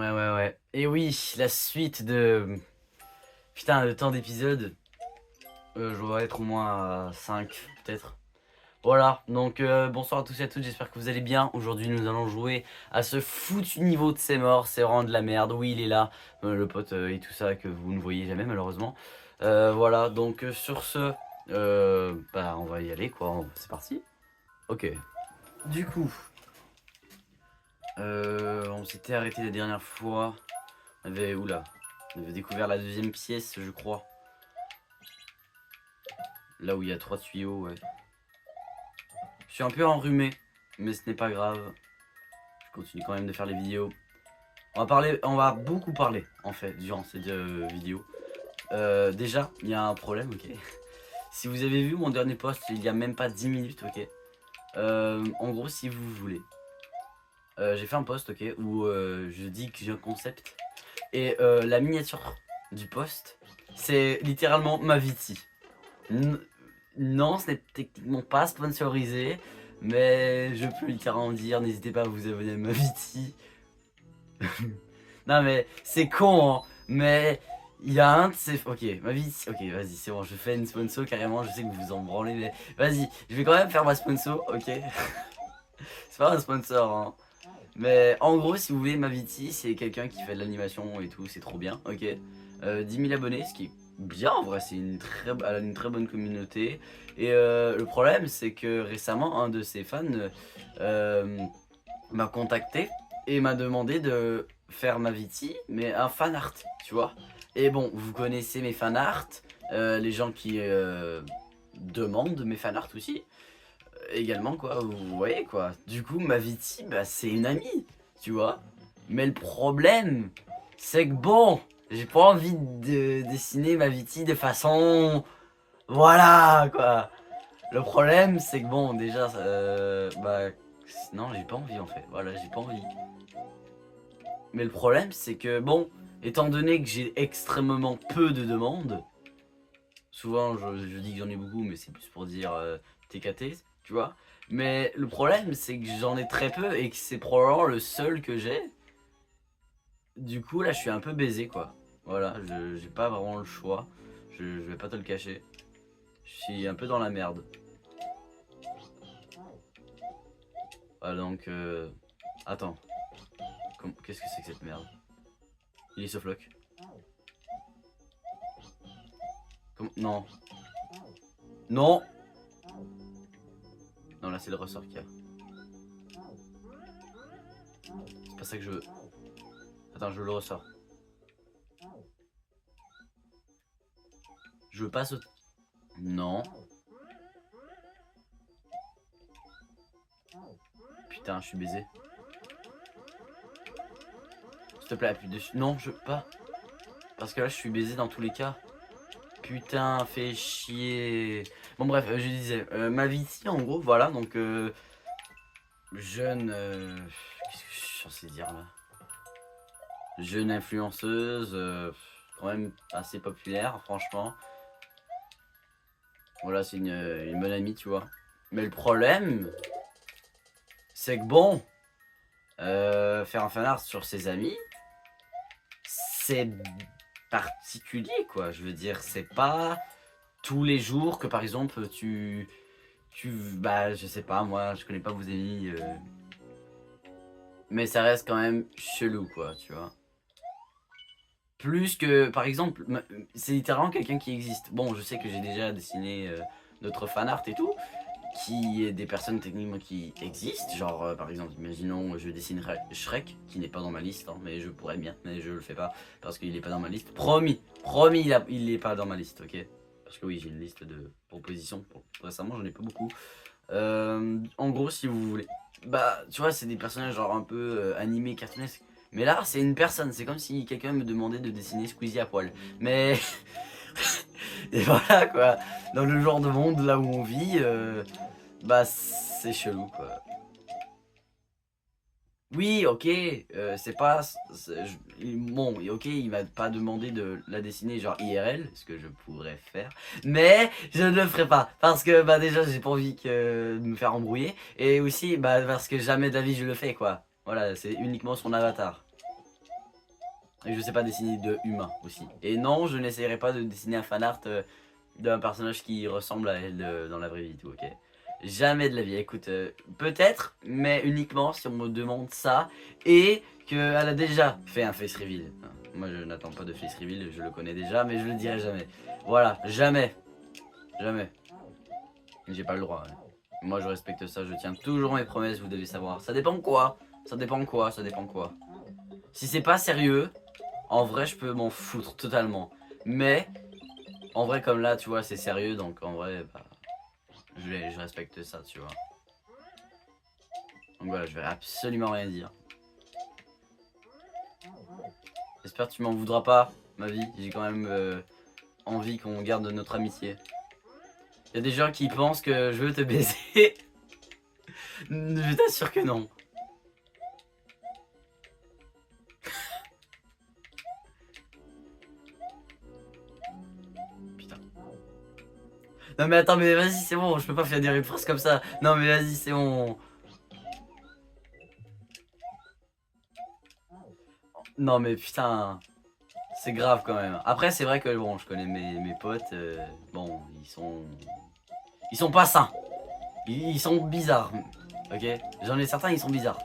Ouais. Et oui, la suite de... Putain, le temps d'épisode, je dois être au moins à 5, peut-être. Voilà, donc bonsoir à tous et à toutes, j'espère que vous allez bien. Aujourd'hui, nous allons jouer à ce foutu niveau de C'est mort, c'est vraiment de la merde. Oui, il est là, le pote et tout ça que vous ne voyez jamais malheureusement. Voilà, donc sur ce, bah on va y aller quoi, c'est parti. Ok, du coup, on s'était arrêté la dernière fois. Oula, on avait découvert la deuxième pièce, je crois. Là où il y a 3 tuyaux, ouais. Je suis un peu enrhumé, mais ce n'est pas grave. Je continue quand même de faire les vidéos. On va beaucoup parler, en fait, durant cette vidéo. Déjà, il y a un problème, ok. Si vous avez vu mon dernier post, il y a même pas 10 minutes, ok. En gros, si vous voulez, j'ai fait un post, ok, où je dis que j'ai un concept. Et la miniature du post, c'est littéralement ma Viti. Non, ce n'est techniquement pas sponsorisé, mais je peux littéralement dire, n'hésitez pas à vous abonner à ma Viti. Non mais c'est con hein, mais il y a un de ces... Ok, ma Viti, ok vas-y c'est bon, je fais une sponsor carrément, je sais que vous vous en branlez, mais vas-y, je vais quand même faire ma sponsor, ok. C'est pas un sponsor hein. Mais en gros, si vous voulez, ma Viti, c'est quelqu'un qui fait de l'animation et tout, c'est trop bien, ok. 10 000 abonnés, ce qui est bien en vrai, elle a une très bonne communauté. Et le problème, c'est que récemment, un de ses fans m'a contacté et m'a demandé de faire ma Viti, mais un fan art, tu vois. Et bon, vous connaissez mes fan art, les gens qui demandent mes fan art aussi également quoi, vous voyez quoi. Du coup ma Viti bah c'est une amie, tu vois. Mais le problème c'est que bon, j'ai pas envie de dessiner ma Viti de façon... Voilà quoi. Le problème c'est que bon déjà bah non j'ai pas envie en fait, voilà j'ai pas envie. Mais le problème c'est que bon, étant donné que j'ai extrêmement peu de demandes, souvent je dis que j'en ai beaucoup mais c'est plus pour dire TKT, tu vois. Mais le problème c'est que j'en ai très peu et que c'est probablement le seul que j'ai. Du coup là je suis un peu baisé quoi. Voilà, j'ai pas vraiment le choix. Je vais pas te le cacher. Je suis un peu dans la merde. Voilà donc attends. Qu'est-ce que c'est que cette merde? Il est softlock. Non. Non. Non là c'est le ressort qu'il y a. C'est pas ça que je veux. Attends, je veux le ressort. Je veux pas sauter. Non. Putain, je suis baisé. S'il te plaît, appuie dessus. Non, je veux pas. Parce que là, je suis baisé dans tous les cas. Putain, fait chier. Bon, bref, je disais, ma vie ici, en gros, voilà, donc, jeune. Qu'est-ce que je suis censé dire là? Jeune influenceuse, quand même assez populaire, franchement. Voilà, c'est une bonne amie, tu vois. Mais le problème, c'est que bon, faire un fanart sur ses amis, c'est particulier quoi, je veux dire, c'est pas tous les jours que par exemple bah je sais pas, moi je connais pas vos amis, mais ça reste quand même chelou quoi, tu vois. Plus que par exemple, c'est littéralement quelqu'un qui existe. Bon, je sais que j'ai déjà dessiné notre fan art et tout, qui est des personnes techniquement qui existent, genre par exemple imaginons je dessinerais Shrek qui n'est pas dans ma liste hein, mais je pourrais bien mais je le fais pas parce qu'il est pas dans ma liste, promis il est pas dans ma liste, ok, parce que oui j'ai une liste de propositions récemment, j'en ai pas beaucoup. En gros si vous voulez, bah tu vois c'est des personnages genre un peu animés cartoonesques, mais là c'est une personne, c'est comme si quelqu'un me demandait de dessiner Squeezie à poil, mais et voilà quoi, dans le genre de monde là où on vit, bah c'est chelou quoi. Oui ok, c'est pas... Bon ok il m'a pas demandé de la dessiner genre IRL, ce que je pourrais faire, mais je ne le ferai pas, parce que bah déjà j'ai pas envie de me faire embrouiller, et aussi bah parce que jamais de la vie je le fais quoi. Voilà, c'est uniquement son avatar. Et je sais pas dessiner de humain aussi. Et non, je n'essayerai pas de dessiner un fanart d'un personnage qui ressemble à elle dans la vraie vie, tout, ok. Jamais de la vie, écoute, peut-être, mais uniquement si on me demande ça et qu'elle a déjà fait un face reveal. Moi je n'attends pas de face reveal, je le connais déjà, mais je le dirai jamais. Voilà, jamais. Jamais. J'ai pas le droit. Ouais. Moi je respecte ça, je tiens toujours mes promesses, vous devez savoir. Ça dépend quoi. Ça dépend quoi, ça dépend quoi. Si c'est pas sérieux, en vrai je peux m'en foutre totalement. Mais, en vrai comme là, tu vois, c'est sérieux, donc en vrai, bah, je respecte ça, tu vois. Donc voilà, je vais absolument rien dire. J'espère que tu m'en voudras pas, ma vie. J'ai quand même envie qu'on garde notre amitié. Il y a des gens qui pensent que je veux te baiser. Je t'assure que non. Putain. Non mais attends, mais vas-y, c'est bon, je peux pas faire des phrases comme ça. Non mais vas-y, c'est bon. Non mais putain, c'est grave quand même. Après c'est vrai que bon, je connais mes potes, bon, ils sont pas sains. Ils sont bizarres, ok. J'en ai certains, ils sont bizarres.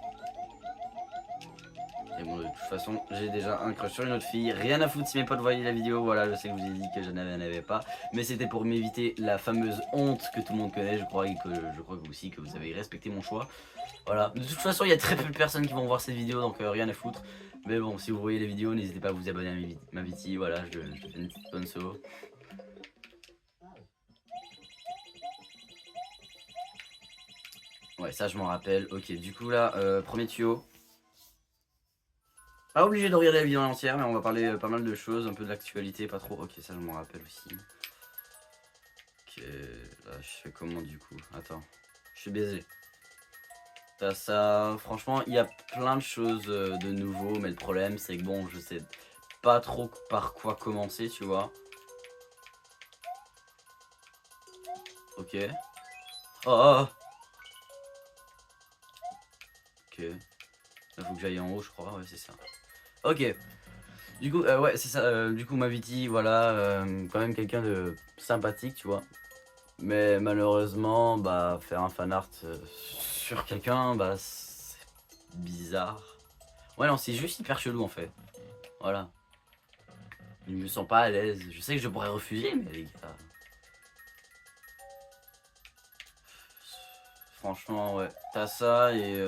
Et bon, de toute façon, j'ai déjà un crush sur une autre fille. Rien à foutre si mes potes voyaient la vidéo. Voilà, je sais que je vous ai dit que je n'avais pas. Mais c'était pour m'éviter la fameuse honte que tout le monde connaît. Je crois que vous aussi, que vous avez respecté mon choix. Voilà. De toute façon, il y a très peu de personnes qui vont voir cette vidéo, donc rien à foutre. Mais bon, si vous voyez les vidéos, n'hésitez pas à vous abonner à ma Viti. Voilà, je fais une petite sponsor. Ouais, ça je m'en rappelle. Ok, du coup là, premier tuyau. Pas obligé de regarder la vidéo en entière, mais on va parler pas mal de choses, un peu de l'actualité, pas trop. Ok, ça je m'en rappelle aussi. Ok, là je fais comment du coup? Attends, je suis baisé. T'as ça, franchement, il y a plein de choses de nouveau, mais le problème c'est que bon, je sais pas trop par quoi commencer, tu vois. Ok. Oh, oh, oh. Ok. Là faut que j'aille en haut, je crois, ouais, c'est ça. Ok. Du coup, ouais, c'est ça. Du coup, Maviti, voilà, quand même quelqu'un de sympathique, tu vois. Mais malheureusement, bah, faire un fanart sur quelqu'un, bah, c'est bizarre. Ouais, non, c'est juste hyper chelou en fait. Voilà. Je me sens pas à l'aise. Je sais que je pourrais refuser, mais les gars. Franchement, ouais. T'as ça et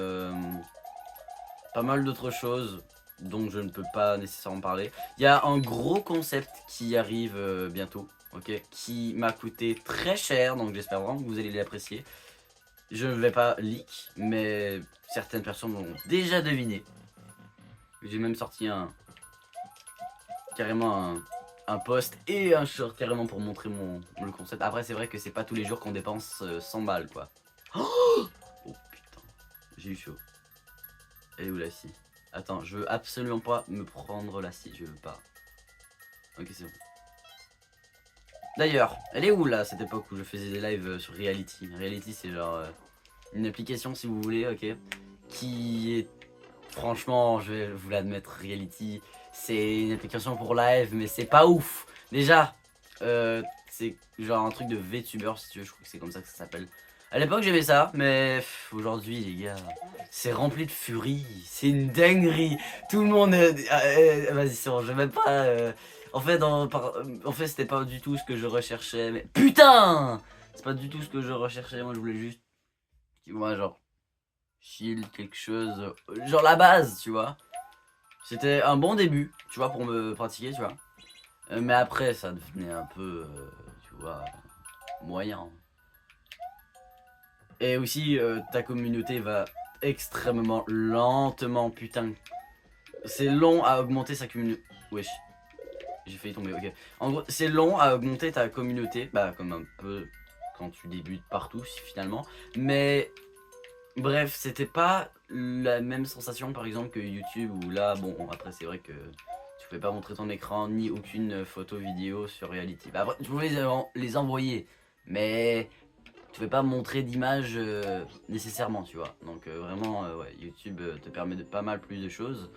pas mal d'autres choses dont je ne peux pas nécessairement parler. Il y a un gros concept qui arrive bientôt, ok, qui m'a coûté très cher, donc j'espère vraiment que vous allez l'apprécier. Je ne vais pas leak, mais certaines personnes l'ont déjà deviné. J'ai même sorti carrément un post et un short carrément pour montrer le concept. Après c'est vrai que c'est pas tous les jours qu'on dépense 100 balles quoi. Oh putain, j'ai eu chaud. Elle est où la scie? Attends, je veux absolument pas me prendre la scie, je veux pas. Ok, c'est bon. D'ailleurs, elle est où là, cette époque où je faisais des lives sur Reality? Reality, c'est genre une application, si vous voulez, ok, qui est, franchement, je vais vous l'admettre, Reality, c'est une application pour live, mais c'est pas ouf. Déjà, c'est genre un truc de VTuber, si tu veux, je crois que c'est comme ça que ça s'appelle. À l'époque, j'aimais ça, mais aujourd'hui, les gars, c'est rempli de furie, c'est une dinguerie. Tout le monde, vas-y, c'est bon, je vais même pas. En fait, c'était pas du tout ce que je recherchais, mais putain, c'est pas du tout ce que je recherchais. Moi, je voulais juste, tu vois, genre chill, quelque chose, genre la base, tu vois. C'était un bon début, tu vois, pour me pratiquer, tu vois. Mais après, ça devenait un peu, tu vois, moyen. Et aussi, ta communauté va extrêmement lentement, putain. C'est long à augmenter sa communauté. Wesh, j'ai failli tomber, ok. En gros, c'est long à augmenter ta communauté, bah comme un peu quand tu débutes partout finalement. Mais bref, c'était pas la même sensation par exemple que YouTube où là, bon, après c'est vrai que tu pouvais pas montrer ton écran ni aucune photo vidéo sur Reality. Bah, après, tu pouvais les envoyer, mais tu pouvais pas montrer d'image nécessairement, tu vois. Donc vraiment, ouais, YouTube te permet de pas mal plus de choses.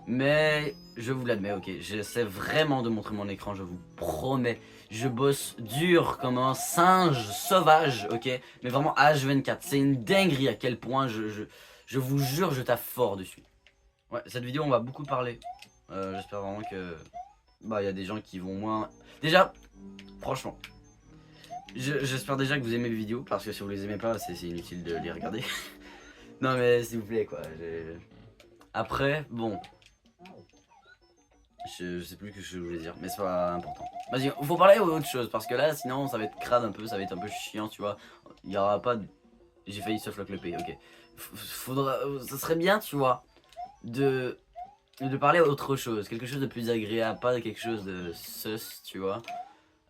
Mais je vous l'admets, ok, j'essaie vraiment de montrer mon écran, je vous promets. Je bosse dur comme un singe sauvage, ok. Mais vraiment H24, c'est une dinguerie à quel point je vous jure, je taffe fort dessus. Ouais, cette vidéo on va beaucoup parler. J'espère vraiment que... Bah, il y a des gens qui vont moins... Déjà, franchement, j'espère déjà que vous aimez les vidéos, parce que si vous les aimez pas, c'est inutile de les regarder. Non mais s'il vous plaît quoi. Après, bon... Je sais plus ce que je voulais dire, mais c'est pas important. Vas-y, faut parler autre chose, parce que là, sinon, ça va être crade un peu, ça va être un peu chiant, tu vois. Il y aura pas de... J'ai failli softlock le P, ok. Faudra... Ça serait bien, tu vois, de parler autre chose, quelque chose de plus agréable, pas quelque chose de sus, tu vois.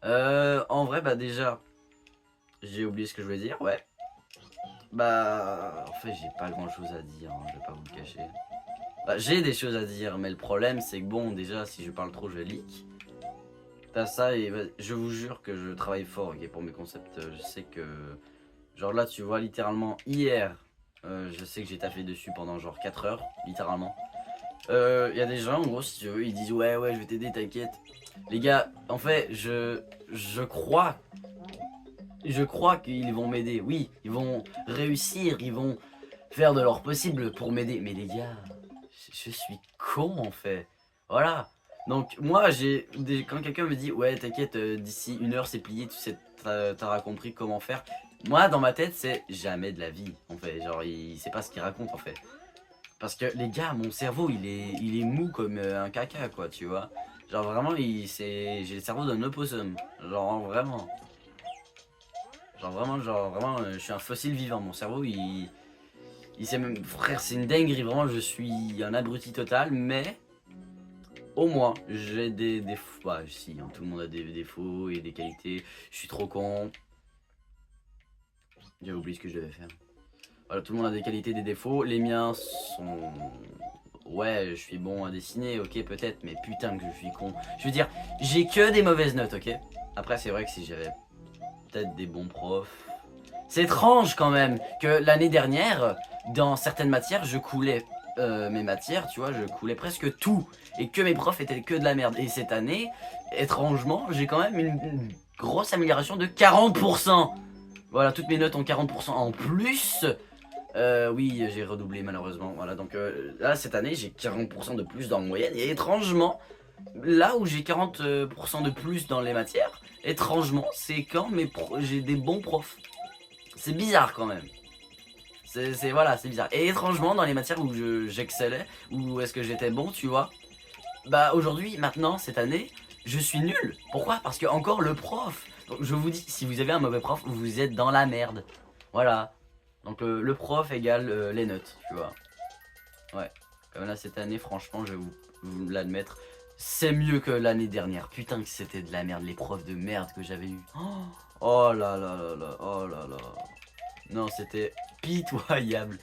En vrai, bah déjà, j'ai oublié ce que je voulais dire, ouais. Bah, en fait, j'ai pas grand chose à dire, hein, je vais pas vous le cacher. Bah, j'ai des choses à dire, mais le problème c'est que bon, déjà si je parle trop je leak. T'as ça et bah, je vous jure que je travaille fort okay, pour mes concepts. Je sais que, genre là tu vois littéralement hier, je sais que j'ai taffé dessus pendant genre 4 heures, littéralement. Y a des gens en gros si tu veux, ils disent ouais je vais t'aider t'inquiète. Les gars, en fait je crois qu'ils vont m'aider, oui, ils vont réussir, ils vont faire de leur possible pour m'aider. Mais les gars... Je suis con en fait. Voilà. Donc moi quand quelqu'un me dit ouais t'inquiète d'ici 1 heure c'est plié, tu sais t'auras compris comment faire. Moi dans ma tête c'est jamais de la vie en fait. Genre il sait pas ce qu'il raconte en fait. Parce que les gars mon cerveau il est mou comme un caca quoi tu vois. Genre vraiment j'ai le cerveau d'un opossum. Genre vraiment. Genre vraiment je suis un fossile vivant. Mon cerveau il sait même, frère, c'est une dinguerie, vraiment, je suis un abruti total, mais au moins, j'ai des défauts. Bah, si, hein, tout le monde a des défauts et des qualités. Je suis trop con. J'ai oublié ce que je devais faire. Voilà, tout le monde a des qualités, des défauts. Les miens sont... Ouais, je suis bon à dessiner, ok, peut-être, mais putain que je suis con. Je veux dire, j'ai que des mauvaises notes, ok. Après, c'est vrai que si j'avais peut-être des bons profs... C'est étrange quand même que l'année dernière, dans certaines matières, je coulais mes matières, tu vois, je coulais presque tout. Et que mes profs étaient que de la merde. Et cette année, étrangement, j'ai quand même une grosse amélioration de 40%. Voilà, toutes mes notes ont 40% en plus. Oui, j'ai redoublé malheureusement. Voilà, donc là, cette année, j'ai 40% de plus dans la moyenne. Et étrangement, là où j'ai 40% de plus dans les matières, étrangement, c'est quand j'ai des bons profs. C'est bizarre quand même. Voilà, c'est bizarre. Et étrangement, dans les matières où j'excellais, où est-ce que j'étais bon, tu vois, bah aujourd'hui, maintenant, cette année, je suis nul. Pourquoi? Parce que encore le prof. Donc je vous dis, si vous avez un mauvais prof, vous êtes dans la merde. Voilà. Donc le prof égale les notes, tu vois. Ouais. Comme là, cette année, franchement, je vais vous l'admettre. C'est mieux que l'année dernière. Putain que c'était de la merde, les profs de merde que j'avais eu. Oh là là là là, oh là là. Non, c'était pitoyable.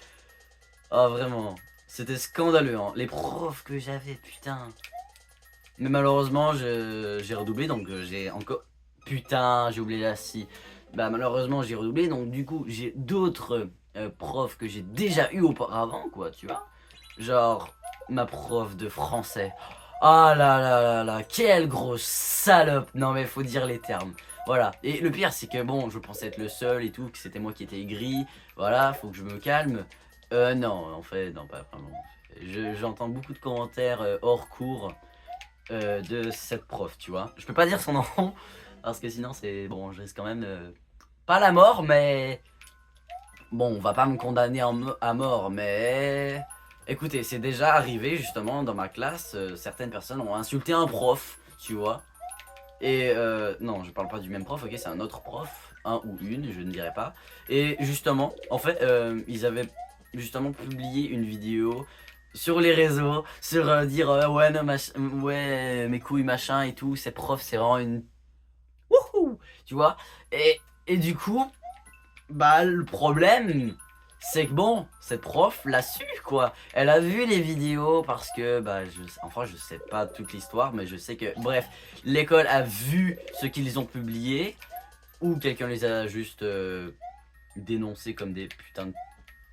Ah, vraiment. C'était scandaleux, hein. Les profs que j'avais, putain. Mais malheureusement, j'ai redoublé, donc j'ai encore... Putain, j'ai oublié la scie. Bah, malheureusement, j'ai redoublé, donc du coup, j'ai d'autres profs que j'ai déjà eu auparavant, quoi, tu vois. Genre, ma prof de français. Ah là là là là, quelle grosse salope. Non, mais faut dire les termes. Voilà. Et le pire, c'est que bon, je pensais être le seul et tout, que c'était moi qui étais aigri. Voilà, faut que je me calme. Non, en fait, non, pas vraiment. J'entends beaucoup de commentaires hors cours de cette prof, tu vois. Je peux pas dire son nom, parce que sinon, c'est bon, je risque quand même pas la mort, mais bon, on va pas me condamner à mort, mais écoutez, c'est déjà arrivé justement dans ma classe, certaines personnes ont insulté un prof, tu vois. Et non, je parle pas du même prof, ok, c'est un autre prof, un ou une, je ne dirais pas. Et justement, en fait, ils avaient justement publié une vidéo sur les réseaux, sur dire ouais, non, ouais, mes couilles, machin et tout, ces profs, c'est vraiment une... Wouhou, tu vois. Et du coup, bah, le problème, c'est que bon, cette prof l'a su, quoi. Elle a vu les vidéos parce que, bah, enfin, je sais pas toute l'histoire, mais je sais que, bref, l'école a vu ce qu'ils ont publié, ou quelqu'un les a juste dénoncés comme des putains de...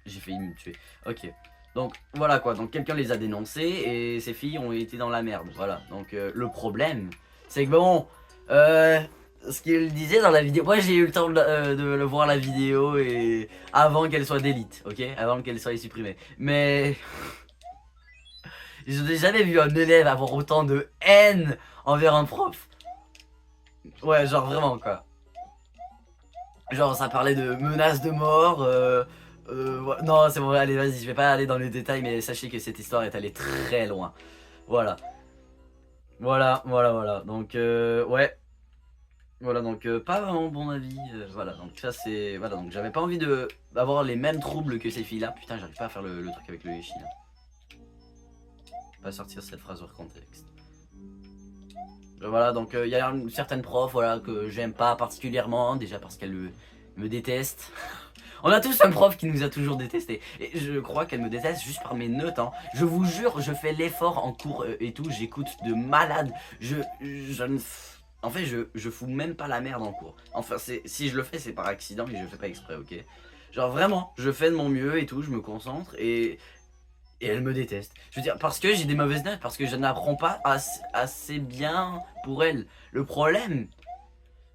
J'ai failli me tuer. Ok. Donc voilà quoi, donc quelqu'un les a dénoncés et ces filles ont été dans la merde, voilà. Donc le problème, c'est que bon, ce qu'il disait dans la vidéo, moi j'ai eu le temps de le voir la vidéo et avant qu'elle soit délite, ok, avant qu'elle soit supprimée. Mais je n'ai jamais vu un élève avoir autant de haine envers un prof. Ouais, genre vraiment quoi. Genre ça parlait de menaces de mort. Non, c'est bon, allez, vas-y, je vais pas aller dans les détails, mais sachez que cette histoire est allée très loin. Voilà. Voilà. Donc, ouais. Voilà, donc, pas vraiment bon avis. Voilà, donc ça c'est. Voilà, donc j'avais pas envie de d'avoir les mêmes troubles que ces filles-là. Putain, j'arrive pas à faire le truc avec le Yoshi là. Pas sortir cette phrase hors contexte. Voilà, donc il y a une certaine prof voilà, que j'aime pas particulièrement, déjà parce qu'elle me déteste. On a tous un prof qui nous a toujours détesté. Et je crois qu'elle me déteste juste par mes notes. Hein. Je vous jure, je fais l'effort en cours et tout. J'écoute de malade. Je ne. En fait, je fous même pas la merde en cours. Enfin, si je le fais, c'est par accident et je fais pas exprès, ok? Genre vraiment, je fais de mon mieux et tout, je me concentre et elle me déteste. Je veux dire, parce que j'ai des mauvaises notes, parce que je n'apprends pas assez bien pour elle. Le problème,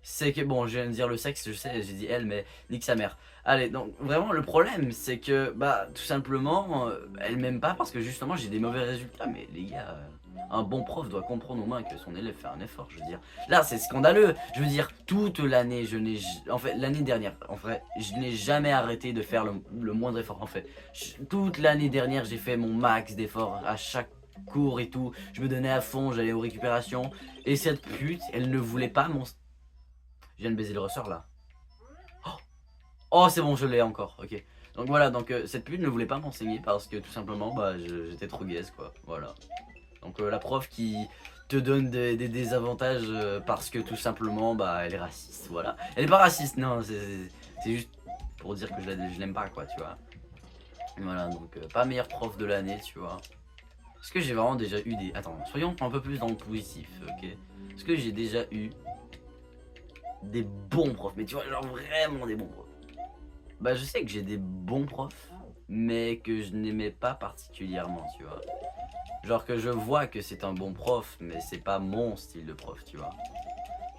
c'est que, bon, je viens de dire le sexe, je sais, j'ai dit elle, mais nique sa mère. Allez, donc vraiment, le problème, c'est que, bah, tout simplement, elle m'aime pas parce que justement, j'ai des mauvais résultats. Mais les gars, un bon prof doit comprendre au moins que son élève fait un effort, je veux dire. Là, c'est scandaleux. Je veux dire, toute l'année, en fait, l'année dernière, en fait, je n'ai jamais arrêté de faire le moindre effort, en fait. Toute l'année dernière, j'ai fait mon max d'efforts à chaque cours et tout. Je me donnais à fond, j'allais aux récupérations. Et cette pute, elle ne voulait pas mon. Je viens de baiser le ressort là. Oh, c'est bon, je l'ai encore, ok. Donc voilà, donc cette pute ne voulait pas m'enseigner parce que tout simplement, bah, j'étais trop gaze, quoi. Voilà. Donc la prof qui te donne des désavantages parce que tout simplement, bah, elle est raciste, voilà. Elle est pas raciste, non, c'est juste pour dire que je l'aime pas, quoi, tu vois. Voilà, donc pas meilleur prof de l'année, tu vois. Est-ce que j'ai vraiment déjà eu des. Attends, soyons un peu plus dans le positif, ok. Est-ce que j'ai déjà eu des bons profs, mais tu vois, genre vraiment des bons profs. Bah je sais que j'ai des bons profs, mais que je n'aimais pas particulièrement, tu vois. Genre que je vois que c'est un bon prof, mais c'est pas mon style de prof, tu vois.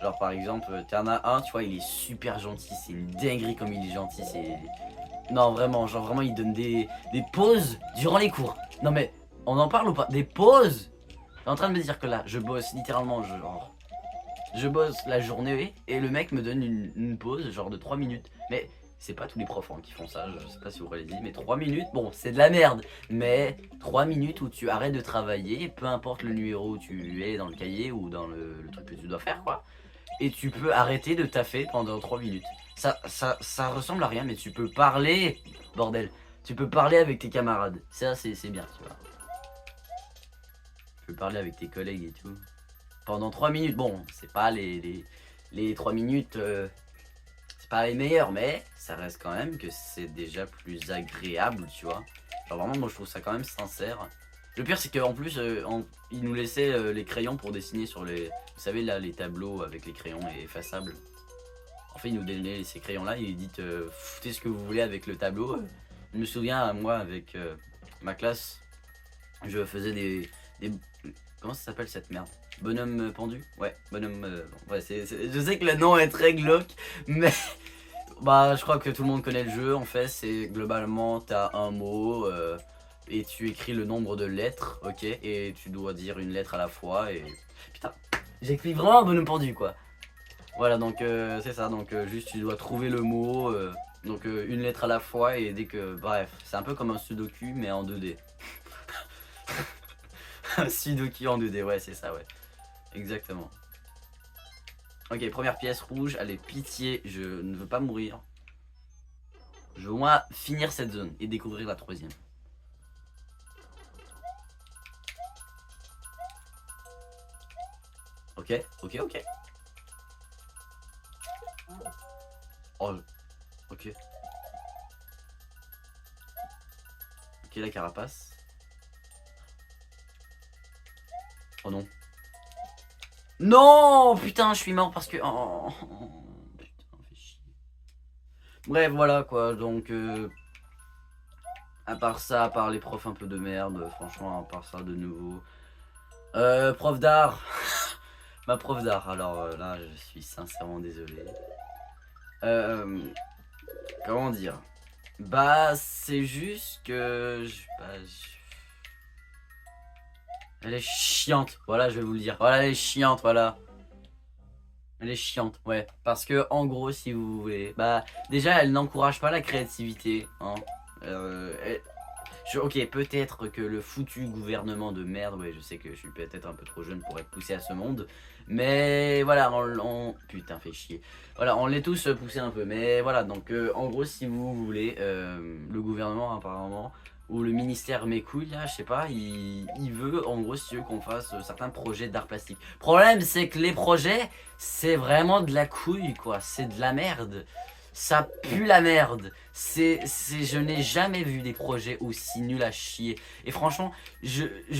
Genre par exemple, t'en as un, tu vois, il est super gentil, c'est une dinguerie comme il est gentil, c'est... Non vraiment, genre vraiment il donne des pauses durant les cours. Non mais, on en parle ou pas? Des pauses? T'es en train de me dire que là, je bosse littéralement, genre... Je bosse la journée et le mec me donne une pause genre de 3 minutes. Mais c'est pas tous les profs hein, qui font ça, je sais pas si vous l'avez dit, mais 3 minutes, bon c'est de la merde. Mais 3 minutes où tu arrêtes de travailler, peu importe le numéro où tu es dans le cahier ou dans le truc que tu dois faire quoi. Et tu peux arrêter de taffer pendant 3 minutes. Ça ressemble à rien mais tu peux parler, bordel. Tu peux parler avec tes camarades, ça c'est bien tu vois. Tu peux parler avec tes collègues et tout pendant 3 minutes. Bon, c'est pas les 3 minutes, c'est pas les meilleures, mais ça reste quand même que c'est déjà plus agréable, tu vois. Genre vraiment, moi je trouve ça quand même sincère. Le pire, c'est qu'en plus, ils nous laissaient les crayons pour dessiner sur les. Vous savez, là, les tableaux avec les crayons effaçables. En fait, ils nous donnaient ces crayons-là, ils disent foutez ce que vous voulez avec le tableau. Je me souviens, moi, avec ma classe, je faisais des. Comment ça s'appelle cette merde? Bonhomme pendu? Ouais, bonhomme. Ouais, je sais que le nom est très glauque, mais bah, je crois que tout le monde connaît le jeu. En fait, c'est globalement, t'as un mot et tu écris le nombre de lettres, ok? Et tu dois dire une lettre à la fois. Et putain, j'écris vraiment un bonhomme pendu, quoi. Voilà, donc c'est ça. Donc juste, tu dois trouver le mot. Donc une lettre à la fois et dès que. Bref, c'est un peu comme un sudoku, mais en 2D. Un sudoku en 2D, ouais, c'est ça, ouais. Exactement. Ok, première pièce rouge. Allez, pitié, je ne veux pas mourir. Je veux au moins finir cette zone et découvrir la troisième. Ok. Oh, ok. Ok, la carapace. Oh non. Non, putain, je suis mort parce que... Oh, putain, fait chier. Bref, voilà quoi, donc... À part ça, à part les profs un peu de merde, franchement, à part ça de nouveau. Prof d'art. Ma prof d'art, alors là, je suis sincèrement désolé. Comment dire? Bah, c'est juste que... Elle est chiante, voilà, je vais vous le dire. Voilà, elle est chiante, voilà. Elle est chiante, ouais. Parce que, en gros, si vous voulez... Bah, déjà, elle n'encourage pas la créativité, hein. Ok, peut-être que le foutu gouvernement de merde, ouais, je sais que je suis peut-être un peu trop jeune pour être poussé à ce monde, mais voilà, putain, fait chier. Voilà, on l'est tous poussés un peu, mais voilà, donc en gros, si vous voulez, le gouvernement apparemment, ou le ministère mes couilles, là, je sais pas, il veut, en gros, si tu veux qu'on fasse certains projets d'art plastique. Problème, c'est que les projets, c'est vraiment de la couille, quoi, c'est de la merde. Ça pue la merde. Je n'ai jamais vu des projets aussi nuls à chier. Et franchement,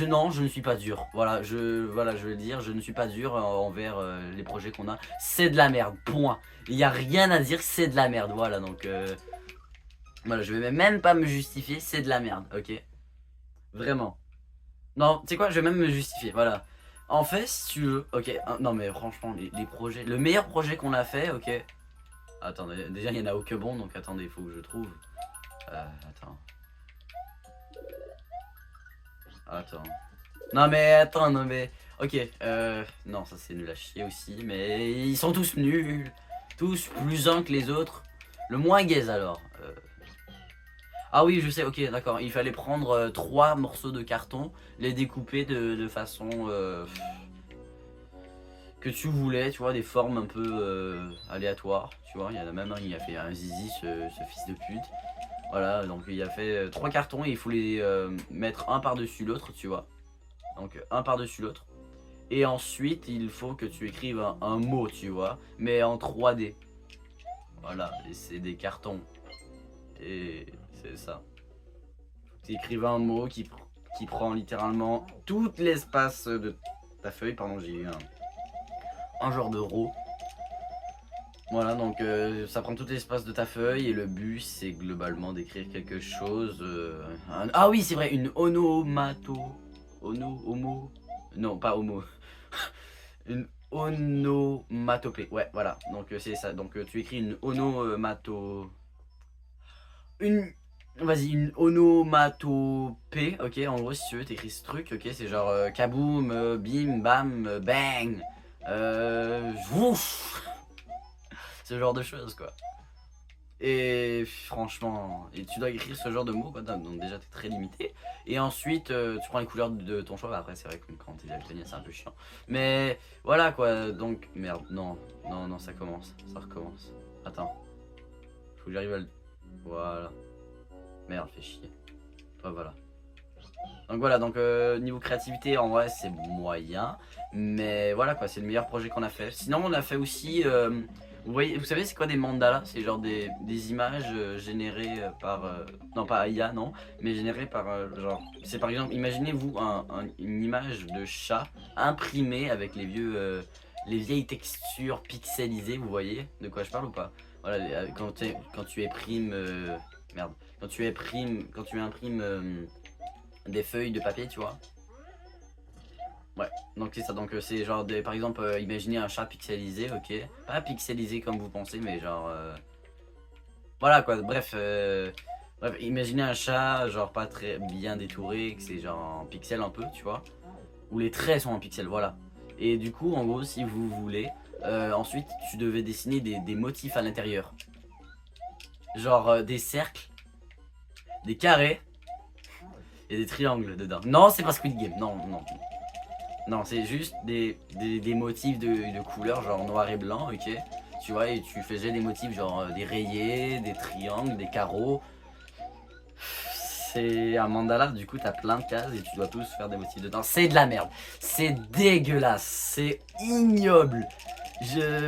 non, je ne suis pas dur. Voilà, je veux le dire, je ne suis pas dur envers les projets qu'on a. C'est de la merde, point. Il n'y a rien à dire, c'est de la merde. Voilà, donc voilà, je vais même pas me justifier, c'est de la merde, ok? Vraiment. Non, tu sais quoi, je vais même me justifier, voilà. En fait, si tu veux, ok, non mais franchement, les projets, le meilleur projet qu'on a fait, ok. Attendez, déjà il y en a au que bon, donc attendez, il faut que je trouve. Attends. Attends. Non mais attends, non mais... Ok, non ça c'est nul à chier aussi, mais ils sont tous nuls. Tous plus uns que les autres. Le moins gaze alors. Ah oui, je sais, ok, d'accord. Il fallait prendre 3 morceaux de carton, les découper de façon... que tu voulais, tu vois, des formes un peu aléatoires, tu vois. Il y en a même un, il a fait un zizi, ce fils de pute. Voilà, donc il a fait 3 cartons et il faut les mettre un par-dessus l'autre, tu vois. Donc un par-dessus l'autre. Et ensuite, il faut que tu écrives un mot, tu vois, mais en 3D. Voilà, et c'est des cartons. Et c'est ça. Tu écrives un mot qui prend littéralement tout l'espace de ta feuille. Pardon, j'ai eu un genre de row. Voilà, donc ça prend tout l'espace de ta feuille et le but c'est globalement d'écrire quelque chose. Ah oui, c'est vrai, une homo. Non, pas homo. Une onomatopée. Ouais, voilà, donc c'est ça. Donc tu écris une onomato. Une. Vas-y, une onomatopée, ok, en gros si tu veux t'écris ce truc, ok, c'est genre kaboom, bim, bam, bang, ouf. Ce genre de choses quoi. Et franchement, et tu dois écrire ce genre de mots quoi, donc déjà t'es très limité. Et ensuite tu prends les couleurs de ton choix, après c'est vrai que quand t'es daltonien c'est un peu chiant. Mais voilà quoi, donc merde, non ça commence, ça recommence. Attends, faut que j'arrive à le... Voilà. Merde, fait chier. Oh, voilà. Donc voilà, donc niveau créativité en vrai c'est moyen. Mais voilà quoi, c'est le meilleur projet qu'on a fait. Sinon on a fait aussi... vous voyez, vous savez c'est quoi des mandalas? C'est genre des images générées par... non pas IA non, mais générées par genre... C'est par exemple, imaginez-vous une image de chat imprimée avec les vieilles textures pixelisées, vous voyez de quoi je parle ou pas? Voilà, quand tu imprimes... merde. Quand tu imprimes des feuilles de papier, tu vois. Ouais, donc c'est ça, donc c'est genre par exemple, imaginez un chat pixelisé, ok. Pas pixelisé comme vous pensez, mais genre... voilà quoi, bref, imaginez un chat genre pas très bien détouré, que c'est genre en pixel un peu, tu vois. Où les traits sont en pixel, voilà. Et du coup, en gros, si vous voulez, ensuite tu devais dessiner des motifs à l'intérieur. Genre des cercles, des carrés et des triangles dedans. Non, c'est pas Squid Game, non. Non, c'est juste des motifs de couleurs, genre noir et blanc, ok. Tu vois, et tu faisais des motifs genre des rayés, des triangles, des carreaux. C'est un mandala, du coup t'as plein de cases et tu dois tous faire des motifs dedans. C'est de la merde, c'est dégueulasse, c'est ignoble.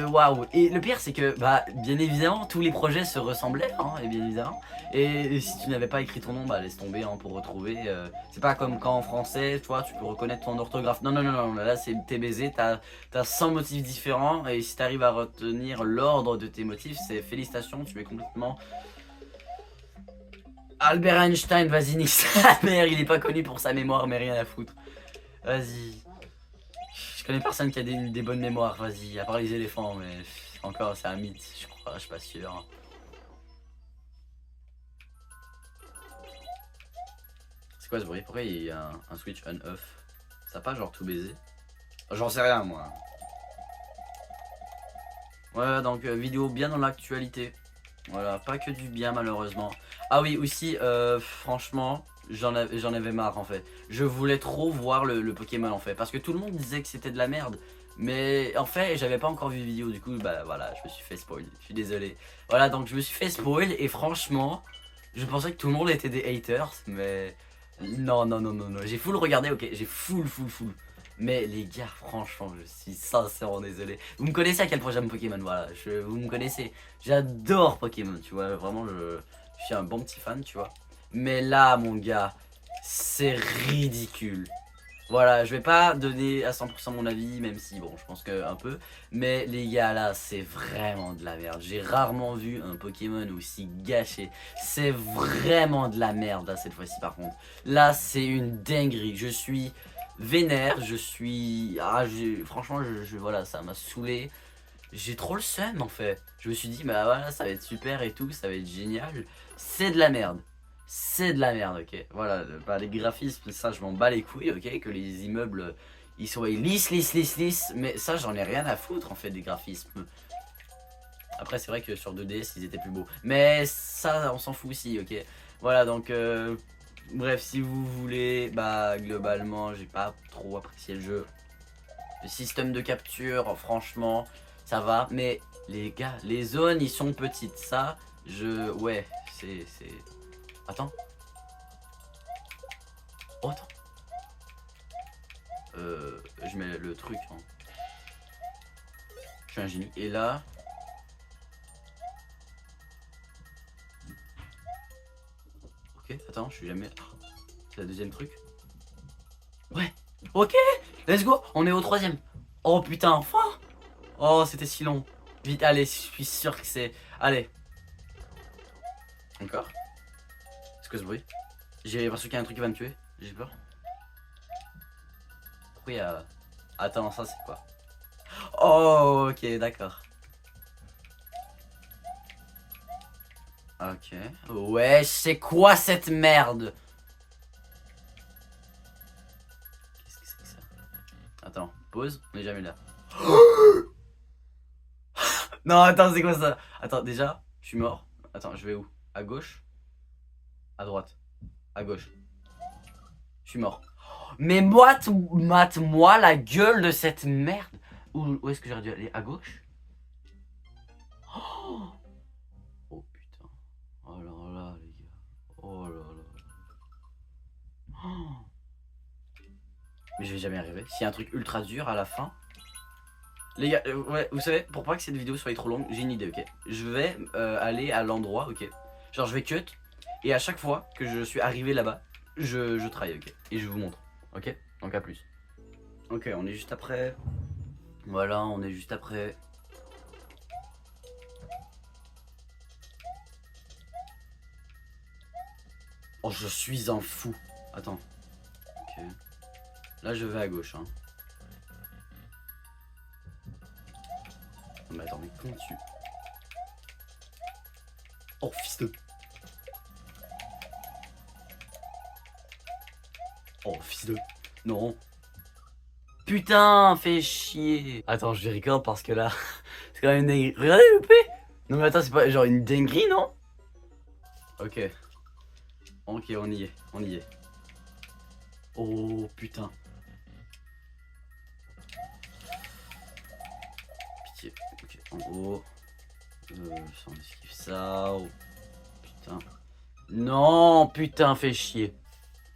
Waouh. Et le pire c'est que, bah, bien évidemment, tous les projets se ressemblaient, hein, et bien évidemment. Et si tu n'avais pas écrit ton nom, bah laisse tomber hein, pour retrouver. C'est pas comme quand en français, toi, tu peux reconnaître ton orthographe. Non, là c'est TBZ, t'as 100 motifs différents. Et si t'arrives à retenir l'ordre de tes motifs, c'est félicitations, tu es complètement... Albert Einstein, vas-y, nique sa mère, il est pas connu pour sa mémoire, mais rien à foutre. Vas-y. Je connais personne qui a des bonnes mémoires, vas-y, à part les éléphants, mais encore, c'est un mythe, je crois, je suis pas sûr. C'est quoi ce bruit? Pourquoi il y a un switch on-off? Ça a pas genre tout baisé? J'en sais rien, moi. Ouais, donc vidéo bien dans l'actualité. Voilà, pas que du bien malheureusement. Ah oui, aussi, franchement, j'en avais marre en fait. Je voulais trop voir le Pokémon en fait. Parce que tout le monde disait que c'était de la merde. Mais en fait, j'avais pas encore vu de vidéo. Du coup, bah voilà, je me suis fait spoil. Je suis désolé. Voilà, donc je me suis fait spoil. Et franchement, je pensais que tout le monde était des haters. Mais non, non, non, non, non. J'ai full regardé, ok. J'ai full. Mais les gars, franchement, je suis sincèrement désolé. Vous me connaissez à quel point j'aime Pokémon, voilà. Vous me connaissez. J'adore Pokémon, tu vois. Vraiment, je suis un bon petit fan, tu vois. Mais là, mon gars, c'est ridicule. Voilà, je vais pas donner à 100% mon avis, même si, bon, je pense que un peu. Mais les gars, là, c'est vraiment de la merde. J'ai rarement vu un Pokémon aussi gâché. C'est vraiment de la merde, là, cette fois-ci, par contre. Là, c'est une dinguerie. Je suis vénère, je suis... Ah, franchement, voilà, ça m'a saoulé. J'ai trop le seum, en fait. Je me suis dit, bah voilà, ça va être super et tout, ça va être génial. C'est de la merde. C'est de la merde, ok. Voilà, bah, les graphismes, ça, je m'en bats les couilles, ok. Que les immeubles, ils soient lisses. Mais ça, j'en ai rien à foutre, en fait, des graphismes. Après, c'est vrai que sur 2DS, ils étaient plus beaux. Mais ça, on s'en fout aussi, ok. Voilà, donc... bref, si vous voulez, bah, globalement, j'ai pas trop apprécié le jeu. Le système de capture, franchement, ça va. Mais, les gars, les zones, ils sont petites. Ça, ouais, c'est... Attends. Oh, attends. Je mets le truc. Hein. Je suis un génie. Et là... Ok, attends, je suis jamais... C'est la deuxième truc. Ouais. Ok, let's go. On est au troisième. Oh putain, enfin. Oh, c'était si long. Vite, allez, je suis sûr que c'est... Allez. Encore. C'est quoi ce bruit? J'ai l'impression qu'il y a un truc qui va me tuer. J'ai peur. Pourquoi il y a... Attends, ça c'est quoi? Oh, ok, d'accord. Ok. Ouais, c'est quoi cette merde? Qu'est-ce que c'est que ça? Attends, pause, on est jamais là. Non, attends, c'est quoi ça? Attends, déjà, je suis mort. Attends, je vais où? À gauche? À droite? À gauche? Je suis mort. Mais mate-moi la gueule de cette merde. Où est-ce que j'aurais dû aller? À gauche? Oh, oh putain. Oh là là, les gars. Oh là là. Oh. Mais je vais jamais y arriver. S'il y a un truc ultra dur à la fin. Les gars, ouais, vous savez, pour pas que cette vidéo soit trop longue, j'ai une idée, ok. Je vais aller à l'endroit, ok. Genre, je vais cut. Et à chaque fois que je suis arrivé là-bas, je travaille, ok. Et je vous montre, ok. Donc à plus. Ok, on est juste après. Voilà, on est juste après. Oh, je suis un fou. Attends. Ok. Là, je vais à gauche, hein. Non, mais attends, mais comment tu... Oh, fils de... Oh, fils de... Non. Putain, fais chier. Attends, je record parce que là... c'est quand même une dinguerie. Regardez le P. Non, mais attends, c'est pas genre une dinguerie, non? Ok. Ok, on y est. On y est. Oh, putain. Pitié. Ok, en haut. Ça, on esquive ça. Oh, putain. Non, putain, fais chier.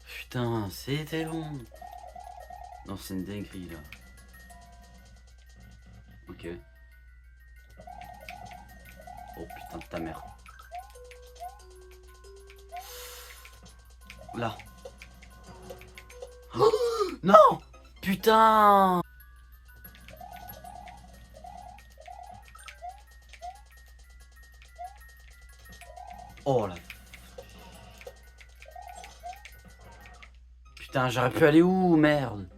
Putain, c'était long. Non, c'est une dinguerie là. Ok. Oh putain de ta mère. Là. Oh non. Putain. Oh là. Putain, j'aurais pu aller où, merde.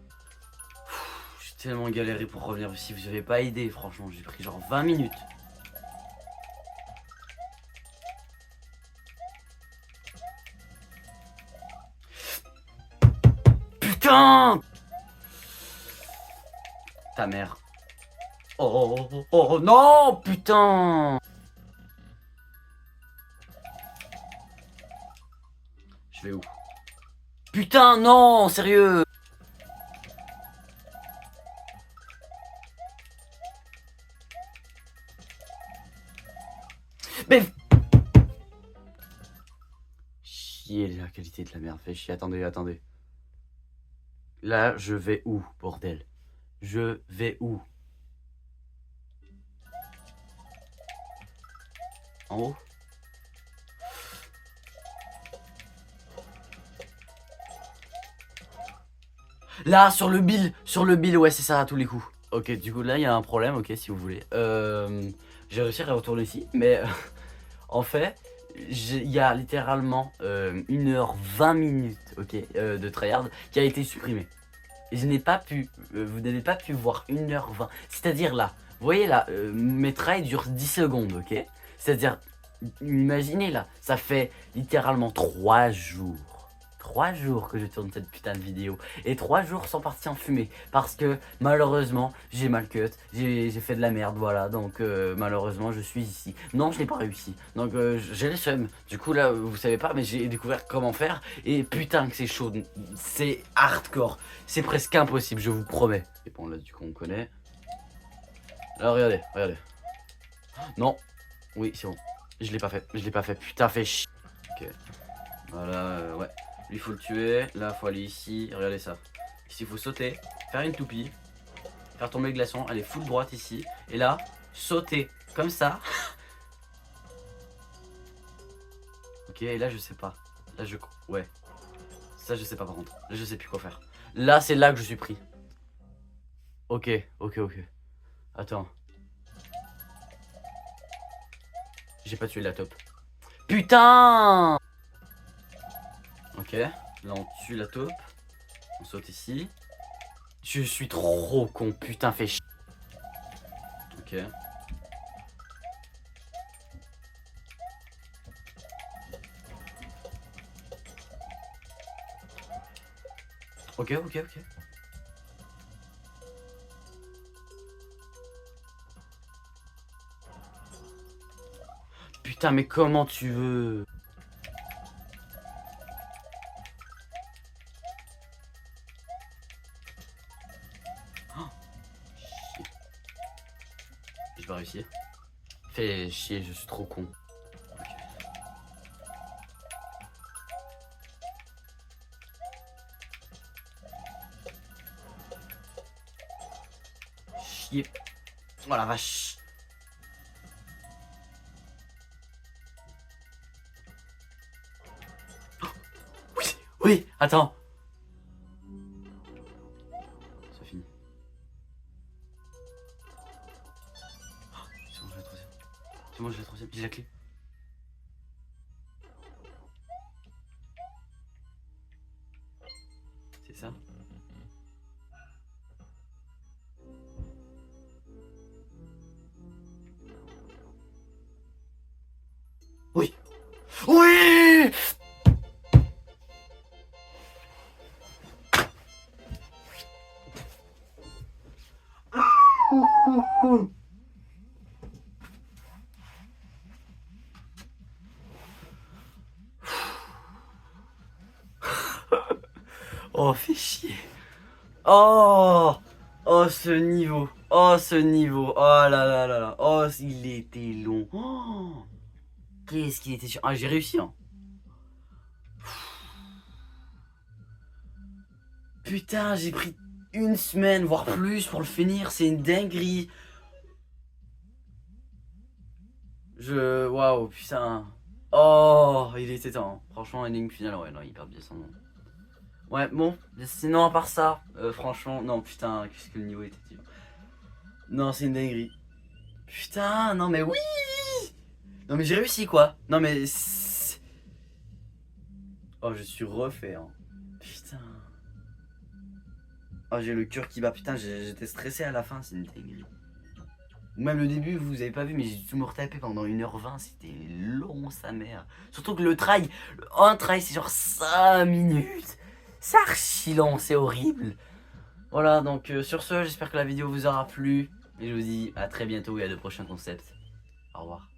J'ai tellement galéré pour revenir ici, vous avez pas aidé, franchement, j'ai pris genre 20 minutes. Putain! Ta mère. Oh, non, putain! Je vais où? Putain, non, sérieux! Mais... Chier la qualité de la merde, fait chier, attendez. Là, je vais où, bordel? Je vais où? En haut? Là, sur le bill, ouais, c'est ça, à tous les coups. Ok, du coup, là, il y a un problème, ok, si vous voulez. J'ai réussi à retourner ici, mais en fait, il y a littéralement 1h20 minutes, ok, de tryhard qui a été supprimé. Et je n'ai pas pu, vous n'avez pas pu voir 1h20. C'est-à-dire là, vous voyez là, mes trails durent 10 secondes, ok? C'est-à-dire, imaginez là, ça fait littéralement 3 jours. 3 jours que je tourne cette putain de vidéo. Et 3 jours sans partie en fumée. Parce que malheureusement, j'ai mal cut. J'ai fait de la merde, voilà. Donc malheureusement, je suis ici. Non, je n'ai pas réussi. Donc j'ai le seum. Du coup là, vous savez pas, mais j'ai découvert comment faire. Et putain que c'est chaud. C'est hardcore. C'est presque impossible, je vous promets. Et bon là, du coup, on connaît. Alors regardez. Non. Oui, c'est bon. Je l'ai pas fait. Putain, fait chier. Ok. Voilà, ouais. Lui, faut le tuer. Là, faut aller ici. Regardez ça. Ici, il faut sauter. Faire une toupie. Faire tomber le glaçon. Aller full droite ici. Et là, sauter. Comme ça. Ok, et là, je sais pas. Là, ouais. Ça, je sais pas par contre. Là, je sais plus quoi faire. Là, c'est là que je suis pris. Ok. Attends. J'ai pas tué la taupe. Putain! Ok, là on tue la taupe. On saute ici. Je suis trop con, putain, fait chier. Ok. Ok. Putain, mais comment tu veux? Oh, chier. Je vais réussir. Fais chier, je suis trop con. Ok. Chier. Oh la vache. Oh, oui, attends. C'est fini. Oh, c'est bon, j'ai la troisième. C'est bon, j'ai la troisième. J'ai la clé. C'est ça? Oui. Oui! Oh, fais chier. Oh! Oh, ce niveau. Oh, ce niveau. Oh là. Oh, il était long. Oh, qu'est-ce qu'il était chiant. Ah, j'ai réussi, hein. Putain, j'ai pris une semaine, voire plus, pour le finir. C'est une dinguerie. Waouh, putain. Oh, il était temps. Franchement, énigme finale, ouais, non, il perd bien son nom. Ouais, bon, sinon, à part ça, franchement, non, putain, qu'est-ce que le niveau était dur. Non, c'est une dinguerie. Putain, non, mais oui! Non, mais j'ai réussi, quoi. Non, mais... Oh, je suis refait, hein. Putain. Oh, j'ai le cœur qui bat, putain, j'étais stressé à la fin, c'est une dinguerie. Même le début, vous avez pas vu, mais j'ai dû me retaper pendant 1h20, c'était long sa mère. Surtout que le trail, un trail c'est genre 5 minutes. C'est archi long, c'est horrible. Voilà, donc sur ce, j'espère que la vidéo vous aura plu. Et je vous dis à très bientôt et à de prochains concepts. Au revoir.